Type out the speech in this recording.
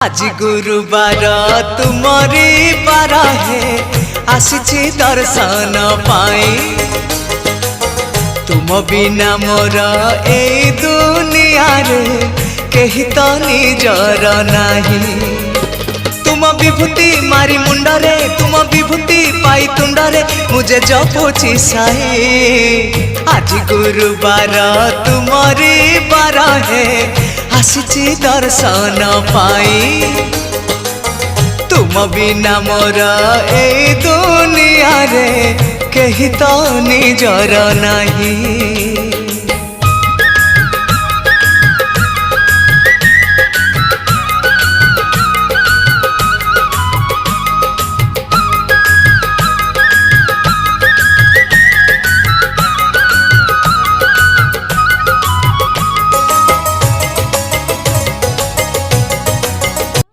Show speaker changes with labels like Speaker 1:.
Speaker 1: आज गुरुवार तुमरी पार है आसी दर्शन पाई तुम बिना मोर ए दुनिया रे कही तो निजर नहीं तुम विभूति मारी मुंडरे तुम विभूति पाई तुंडरे मुझे जपुची साई आज गुरुवार तुमरी पार है आसी दर्शन पाई तुम बिना मोर ए दुनिया रे कही तो निजर नहीं।